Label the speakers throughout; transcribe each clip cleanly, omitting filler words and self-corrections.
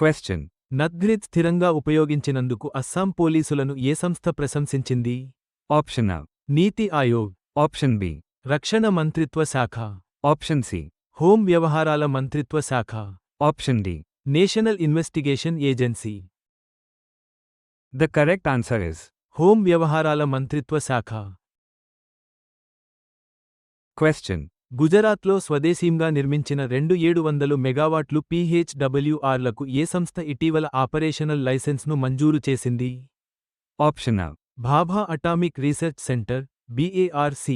Speaker 1: Question.
Speaker 2: నద్గ్రిడ్ స్థిరంగా ఉపయోగించినందుకు అస్సాం పోలీసులను ఏ సంస్థ ప్రశంసించింది?
Speaker 1: Option A.
Speaker 2: NITI Aayog,
Speaker 1: Option B.
Speaker 2: రక్షణ మంత్రిత్వ శాఖ,
Speaker 1: Option C.
Speaker 2: హోం వ్యవహారాల మంత్రిత్వ శాఖ,
Speaker 1: Option D.
Speaker 2: National investigation agency.
Speaker 1: The correct answer is
Speaker 2: home వ్యవహారాల మంత్రిత్వ శాఖ.
Speaker 1: Question.
Speaker 2: గుజరాత్లో స్వదేశీంగా నిర్మించిన 700 మెగావాట్లు PHWRలకు ఏ సంస్థ ఇటీవల ఆపరేషనల్ లైసెన్స్ను మంజూరు చేసింది?
Speaker 1: Option A.
Speaker 2: Bhabha atomic research centre, BARC.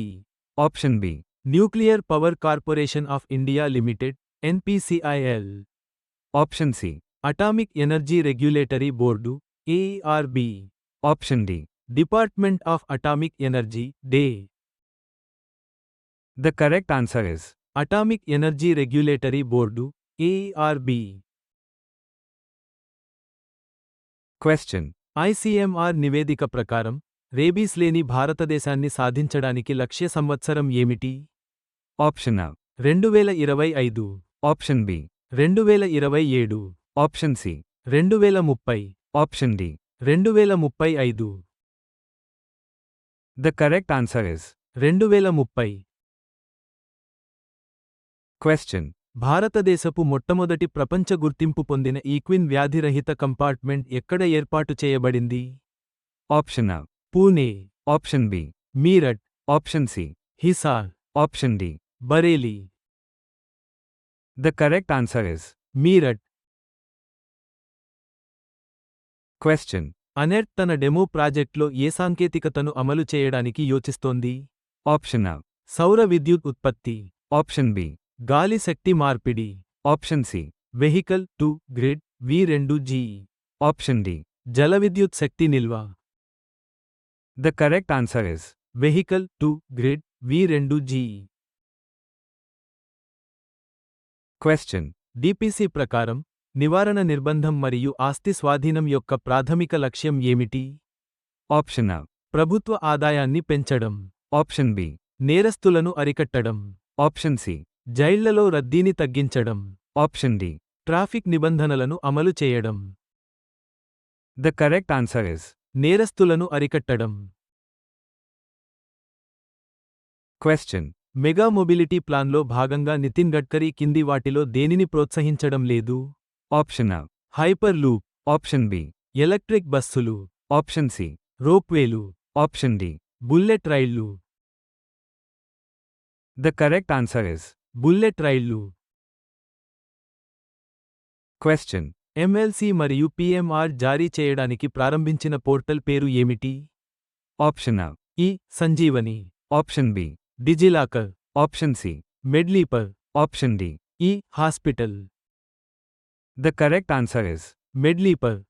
Speaker 1: Option B.
Speaker 2: Nuclear power corporation of India limited, NPCIL.
Speaker 1: Option C.
Speaker 2: Atomic energy regulatory board, AERB.
Speaker 1: Option D.
Speaker 2: Department of atomic energy, DE.
Speaker 1: The correct answer is
Speaker 2: atomic energy regulatory board, AERB.
Speaker 1: Question.
Speaker 2: ICMR నివేదిక ప్రకారం rabies లేని భారతదేశాన్ని సాధించడానికి లక్ష్య సంవత్సరం ఏమిటి?
Speaker 1: Option A.
Speaker 2: 2025,
Speaker 1: Option B.
Speaker 2: 2027,
Speaker 1: Option C.
Speaker 2: 2030,
Speaker 1: Option D.
Speaker 2: 2035.
Speaker 1: The correct answer is
Speaker 2: 2030.
Speaker 1: Question.
Speaker 2: భారతదేశపు మొట్టమొదటి ప్రపంచ గుర్తింపు పొందిన ఈక్విన్ వ్యాధిరహిత కంపార్ట్మెంట్ ఎక్కడ ఏర్పాటు చేయబడింది?
Speaker 1: Option A.
Speaker 2: Pune,
Speaker 1: Option B.
Speaker 2: Meerut,
Speaker 1: Option C.
Speaker 2: Hisar,
Speaker 1: Option D.
Speaker 2: Bareilly.
Speaker 1: The correct answer is
Speaker 2: Meerut.
Speaker 1: Question.
Speaker 2: అనెర్ట్ తన డెమో ప్రాజెక్ట్లో ఏ సాంకేతికతను అమలు చేయడానికి యోచిస్తోంది?
Speaker 1: Option A.
Speaker 2: సౌర విద్యుత్ ఉత్పత్తి,
Speaker 1: Option B.
Speaker 2: గాలి శక్తి మార్పిడి,
Speaker 1: Option C.
Speaker 2: Vehicle to grid, V2G.
Speaker 1: Option D.
Speaker 2: జలవిద్యుత్ శక్తి నిల్వ.
Speaker 1: The correct answer is
Speaker 2: vehicle to grid, V2G.
Speaker 1: Question.
Speaker 2: DPC ప్రకారం నివారణ నిర్బంధం మరియు ఆస్తి స్వాధీనం యొక్క ప్రాథమిక లక్ష్యం ఏమిటి?
Speaker 1: Option A.
Speaker 2: ప్రభుత్వ ఆదాయాన్ని పెంచడం,
Speaker 1: Option B.
Speaker 2: నేరస్తులను అరికట్టడం,
Speaker 1: Option C.
Speaker 2: జైళ్లలో రద్దీని తగ్గించడం,
Speaker 1: Option D.
Speaker 2: ట్రాఫిక్ నిబంధనలను అమలు చేయడం.
Speaker 1: The correct answer is
Speaker 2: నేరస్తులను అరికట్టడం.
Speaker 1: Question.
Speaker 2: మెగా మొబిలిటీ ప్లాన్లో భాగంగా నితిన్ గడ్కరీ కింది వాటిలో దేనిని ప్రోత్సహించడం లేదు?
Speaker 1: Option A.
Speaker 2: Hyper loop,
Speaker 1: Option B.
Speaker 2: Electric బస్సులు,
Speaker 1: Option C.
Speaker 2: రోప్వేలు,
Speaker 1: Option D.
Speaker 2: Bullet రైళ్లు.
Speaker 1: The correct answer is
Speaker 2: bullet రైళ్లు.
Speaker 1: Question.
Speaker 2: MLC మరియు PMR జారీ చేయడానికి ప్రారంభించిన పోర్టల్ పేరు ఏమిటి?
Speaker 1: Option A.
Speaker 2: ఈ Sanjeevani,
Speaker 1: Option B.
Speaker 2: DigiLocker,
Speaker 1: Option C.
Speaker 2: మెడ్లీపర్,
Speaker 1: Option D.
Speaker 2: ఈ hospital.
Speaker 1: The correct answer is
Speaker 2: మెడ్లీపర్.